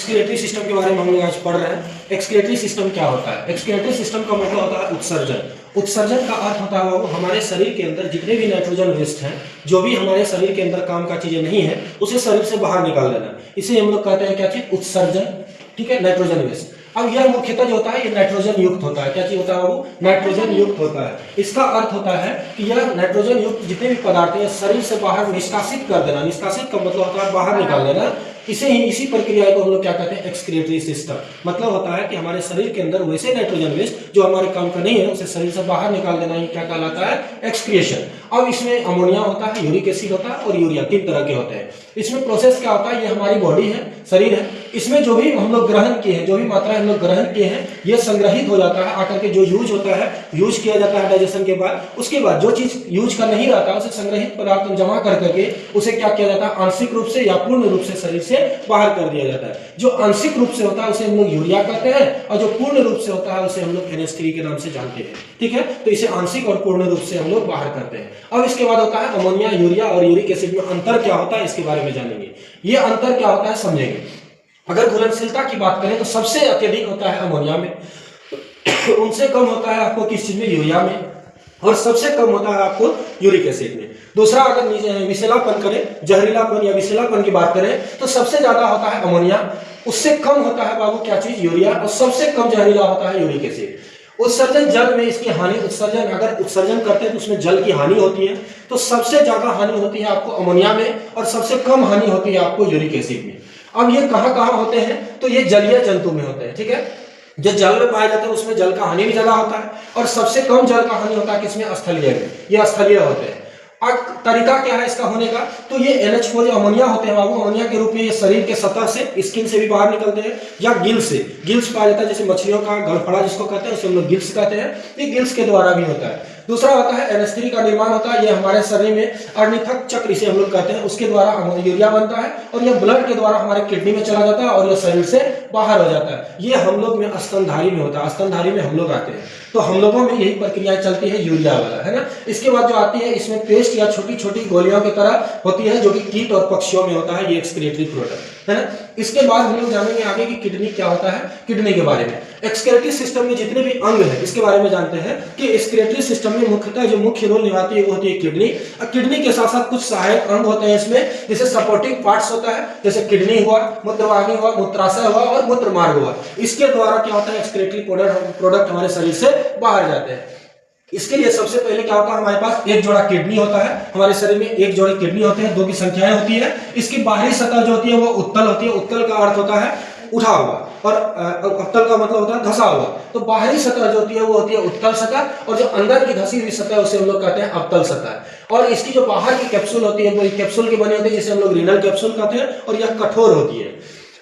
Excretory system के बारे में हम लोग आज पढ़ रहे हैं। एक्सक्रीटरी सिस्टम क्या होता है? एक्सक्रीटरी सिस्टम का मतलब होता है उत्सर्जन। उत्सर्जन का अर्थ होता है वो हमारे शरीर के अंदर जितने भी नाइट्रोजन वेस्ट हैं, जो भी हमारे शरीर के अंदर काम का चीजें नहीं है, उसे शरीर से बाहर निकाल देना। इसे हम लोग कहते हैं क्या चीज? उत्सर्जन। ठीक है, नाइट्रोजन वेस्ट। अब यह मुख्यतः जो होता है ये नाइट्रोजन युक्त होता है। क्या चीज होता है वो? नाइट्रोजन युक्त होता है। इसका अर्थ होता है कि यह नाइट्रोजन युक्त जितने भी पदार्थ हैं शरीर से बाहर निष्कासित कर देना। निष्कासित का मतलब होता है बाहर निकाल देना। इसी प्रक्रिया को हम लोग क्या कहते हैं? Excretory system. मतलब होता है कि हमारे शरीर के अंदर वैसे नाइट्रोजन वेस्ट जो हमारे काम का नहीं है उसे शरीर से बाहर निकाल देना, ये क्या कहलाता है? एक्सक्रिएशन। अब इसमें अमोनिया होता है, यूरिक एसिड होता है और यूरिया, तीन तरह के होते हैं। इसमें प्रोसेस क्या होता है? ये हमारी बॉडी है, शरीर है, इसमें जो भी हम लोग ग्रहण किए हैं, जो भी मात्रा हम लोग ग्रहण किए हैं, ये संग्रहित हो जाता है आकर के जो यूज होता है, यूज किया जाता है डाइजेशन के बाद। उसके बाद जो चीज यूज का नहीं रहता उसे संग्रहित पदार्थ जमा कर करके उसे क्या किया जाता है? आंशिक रूप से या पूर्ण रूप से शरीर से बाहर कर दिया जाता है। जो आंशिक रूप से होता है उसे हम लोग यूरिया कहते हैं और जो पूर्ण रूप से होता है उसे हम लोग NH3 के नाम से जानते हैं। ठीक है, तो इसे आंशिक और पूर्ण रूप से हम लोग बाहर करते हैं। अब इसके बाद होता है अमोनिया, यूरिया और यूरिक एसिड में अंतर क्या होता है इसके बारे में जानेंगे। ये अंतर क्या होता है समझेंगे। अगर घुलनशीलता की बात करें तो सबसे अत्यधिक होता है अमोनिया में, उनसे कम होता है आपको किस चीज में? यूरिया में, और सबसे कम होता है आपको यूरिक एसिड में। दूसरा, अगर विषैलापन करें, जहरीलापन या विषैलापन की बात करें तो सबसे ज्यादा होता है अमोनिया, उससे कम होता है बाबू क्या चीज? यूरिया, और सबसे कम जहरीला होता है यूरिक एसिड। उत्सर्जन जल में इसकी हानि, उत्सर्जन अगर उत्सर्जन करते हैं तो उसमें जल की हानि होती है, तो सबसे ज्यादा हानि होती है आपको अमोनिया में और सबसे कम हानि होती है आपको यूरिक एसिड में। अब ये कहां होते हैं? तो ये जलीय जंतु में होते हैं। ठीक है, जो जल में पाए जाते हैं उसमें जल का हानि भी ज्यादा होता है और सबसे कम जल का हानि होता है किसमें? स्थलीय में। ये स्थलीय होते हैं। अब तरीका क्या है इसका होने का? तो ये NH4 जो अमोनिया होते हैं बाबू, अमोनिया के रूप में ये शरीर के सतह से, स्किन से भी बाहर निकलते हैं या गिल्स से। गिल्स पाया जाता है, जैसे मछलियों का गलफड़ा जिसको कहते हैं उसे हम लोग गिल्स कहते हैं। ये गिल्स के द्वारा भी होता है। दूसरा होता है NH3 का निर्माण होता है, ये हमारे शरीर में अर्निथक चक्र इसे हम लोग कहते हैं, उसके द्वारा यूरिया बनता है और यह ब्लड के द्वारा हमारे किडनी में चला जाता है और यह शरीर से बाहर हो जाता है। ये हम लोग में स्तनधारी में होता है, स्तनधारी में हम लोग आते हैं, तो हम लोगों में यही प्रक्रिया चलती है यूरिया वाला, है ना। इसके बाद जो आती है इसमें पेस्ट या छोटी छोटी गोलियों की तरह होती है जो कि कीट और पक्षियों में होता है, ये एक्सक्रीटरी प्रोडक्ट, है ना। इसके बाद हम लोग जानेंगे आगे कि किडनी क्या होता है, किडनी के बारे में। एक्सक्रीटरी सिस्टम में जितने भी अंग हैं इसके बारे में जानते हैं कि एक्सक्रीटरी सिस्टम में मुख्यतः जो मुख्य रोल निभाती है वो होती है किडनी। और किडनी के साथ साथ कुछ सहायक अंग होते हैं इसमें, जैसे सपोर्टिंग पार्ट्स होता है, जैसे किडनी हुआ, मूत्रवाहिनी हुआ, मूत्राशय हुआ और मूत्र मार्ग हुआ। इसके द्वारा क्या होता है? एक्सक्रीटरी प्रोडक्ट हमारे शरीर से बाहर जाते हैं। इसके लिए सबसे पहले क्या होता है? हमारे पास एक जोड़ा किडनी होता है। हमारे शरीर में एक जोड़े किडनी होते हैं, दो की संख्याएं होती है। इसकी बाहरी सतह जो होती है वो उत्तल होती है। उत्तल का अर्थ होता है उठा हुआ और अवतल का मतलब होता है धसा हुआ। तो बाहरी सतह जो होती है वो होती है उत्तल सतह और जो अंदर की धसी हुई सतह उसे हम लोग कहते हैं अवतल सतह। और इसकी जो बाहर की कैप्सूल होती है वो कैप्सूल की बनी होती है जिसे हम लोग रीनल कैप्सूल कहते हैं और यह कठोर होती है।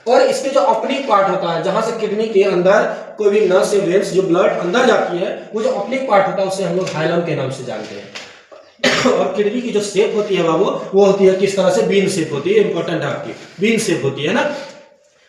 और इसके जो अपनी पार्ट होता है जहां से किडनी के अंदर कोई भी नस या वेन्स जो ब्लड अंदर जाती है, वो जो अपनी पार्ट होता है उसे हम लोग हाइलम के नाम से जानते हैं। और किडनी की जो शेप होती है बाबू वो होती है किस तरह से? बीन शेप होती है। इंपॉर्टेंट है आपकी, बीन शेप होती है ना।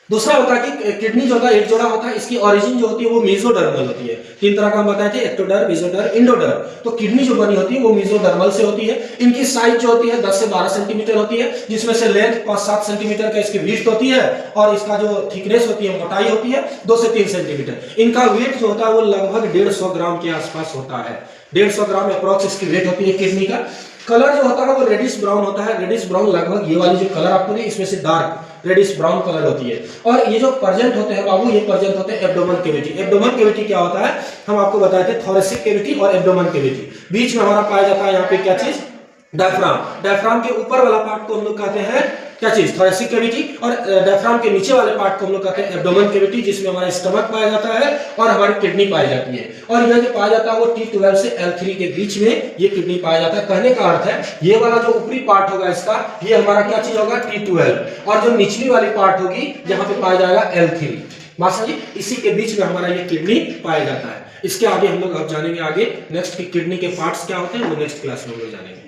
दूसरा होता है कि किडनी जो होता है एक जोड़ा होता है, इसकी ओरिजिन जो होती है वो मेसोडर्मल होती है। तीन तरह का हम बताए थे, एक्टोडर्म, मेसोडर्म, इंडोडर्म। तो किडनी जो बनी होती है वो मेसोडर्मल से होती है। इनकी साइज जो होती है 10 से 12 सेंटीमीटर होती है, जिसमें से लेंथ 5-7 सेंटीमीटर का इसकी विड्थ होती है और इसका जो थिकनेस होती है, मोटाई होती है 2 से 3 सेंटीमीटर। इनका वेट जो होता है वो लगभग 150 ग्राम के आसपास होता है। 150 ग्राम अप्रॉक्स इसकी वेट होती है किडनी का। कलर जो होता है वो रेडिश ब्राउन होता है। रेडिश ब्राउन लगभग ये वाली जो कलर आपको नहीं, इसमें से डार्क रेडिश ब्राउन कलर होती है। और ये जो प्रेजेंट होते हैं बाबू, ये प्रेजेंट होते हैं एब्डोमेन कैविटी। एब्डोमेन कैविटी क्या होता है? हम आपको बताए थे थोरेसिक कैविटी और एब्डोमेन कैविटी। बीच में हमारा पाया जाता है यहाँ पे क्या चीज? डायफ्राम। डायफ्राम के ऊपर वाला पार्ट को हम लोग कहते हैं क्या चीज? Thoracic cavity. और डायफ्राम के नीचे वाले पार्ट को हम लोग कहते हैं एब्डोमेन कैविटी, जिसमें हमारा स्टमक पाया जाता है और हमारी किडनी पाई जाती है। और यह जो पाया जाता है वो T12 से L3 के बीच में ये किडनी पाया जाता है। कहने का अर्थ है ये वाला जो ऊपरी पार्ट होगा इसका, ये हमारा क्या चीज होगा? T12। और जो निचली वाली पार्ट होगी यहाँ पे पाया जाएगा L3। मास्टर जी, इसी के बीच में हमारा ये किडनी पाया जाता है। इसके आगे हम लोग अब जानेंगे आगे नेक्स्ट की किडनी के पार्ट्स क्या होते हैं, वो नेक्स्ट क्लास में हम लोग जानेंगे।